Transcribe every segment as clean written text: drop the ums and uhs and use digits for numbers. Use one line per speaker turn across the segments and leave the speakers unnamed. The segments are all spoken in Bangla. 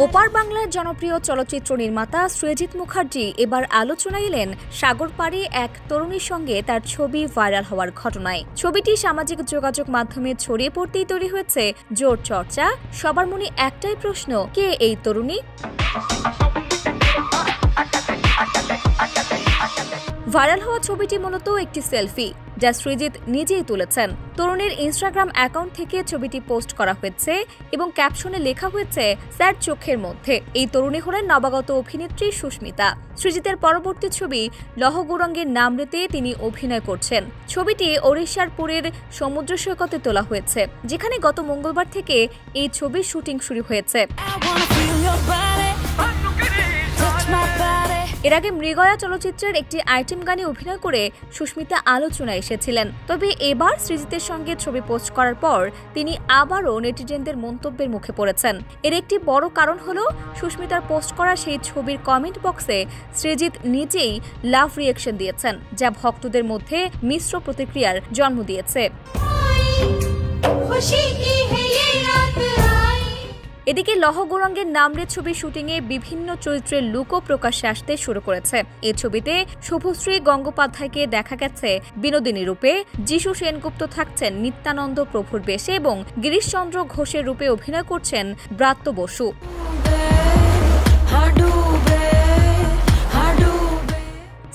ওপার বাংলার জনপ্রিয় চলচ্চিত্র নির্মাতা সৃজিত মুখার্জি এবার আলোচনায় এলেন সাগর পাড়ে এক তরুণীর সঙ্গে তার ছবি ভাইরাল হওয়ার ঘটনায়। ছবিটি সামাজিক যোগাযোগ মাধ্যমে ছড়িয়ে পড়তেই তৈরি হয়েছে জোর চর্চা। সবার মনে একটাই প্রশ্ন, কে এই তরুণী? ভাইরাল হওয়া ছবিটি মূলত একটি সেলফি, যা সৃজিত নিজেই তুলেছেন। তরুণীর ইনস্টাগ্রাম অ্যাকাউন্ট থেকে ছবিটি পোস্ট করা হয়েছে এবং ক্যাপশনে লেখা হয়েছে স্যার চোখের মধ্যে। এই তরুণী হলেন নবাগত অভিনেত্রী সুস্মিতা। সৃজিতের পরবর্তী ছবি লহ গৌরাঙ্গের নামরেতে তিনি অভিনয় করছেন। ছবিটি ওড়িশার পুরীর সমুদ্র সৈকতে তোলা হয়েছে, যেখানে গত মঙ্গলবার থেকে এই ছবির শুটিং শুরু হয়েছে। এর আগে মৃগয়া চলচ্চিত্রের একটি আইটেম গানে অভিনয় করে সুস্মিতা আলোচনায় এসেছিলেন। তবে এবার সৃজিতের সঙ্গে ছবি পোস্ট করার পর তিনি আবারও নেটিজেনদের মন্তব্যের মুখে পড়েছেন। এর একটি বড় কারণ হলো সুস্মিতার পোস্ট করা সেই ছবির কমেন্ট বক্সে সৃজিত নিজেই লাভ রিঅ্যাকশন দিয়েছেন, যা ভক্তদের মধ্যে মিশ্র প্রতিক্রিয়ার জন্ম দিয়েছে। এদিকে লহ গৌরাঙ্গের নামরে ছবির শুটিংয়ে বিভিন্ন চরিত্রের লুকও প্রকাশ্যে আসতে শুরু করেছে। এই ছবিতে শুভশ্রী গঙ্গোপাধ্যায়কে দেখা গেছে বিনোদিনী রূপে, যিশু সেনগুপ্ত থাকছেন নিত্যানন্দ প্রভুর বেশে এবং গিরিশচন্দ্র ঘোষের রূপে অভিনয় করছেন ব্রাত্য বসু।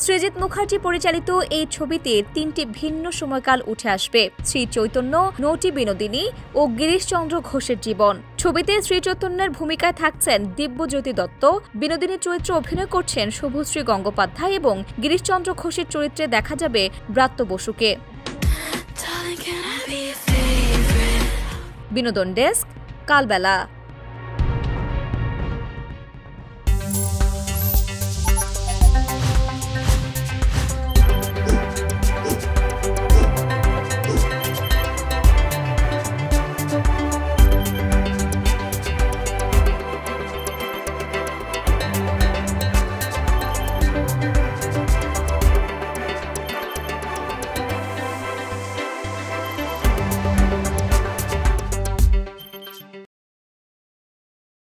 সৃজিত মুখার্জি পরিচালিত এই ছবিতে ৩টি ভিন্ন সময়কাল উঠে আসবে: শ্রী চৈতন্য, নটি বিনোদিনী ও গিরিশচন্দ্র ঘোষের জীবন। ছবিতে শ্রী চৈতন্যের ভূমিকায় থাকছেন দিব্যজ্যোতি দত্ত, বিনোদিনী চরিত্রে অভিনয় করছেন শুভশ্রী গঙ্গোপাধ্যায় এবং গিরিশচন্দ্র ঘোষের চরিত্রে দেখা যাবে ব্রাত্য বসুকে। বিনোদন ডেস্ক, কালবেলা।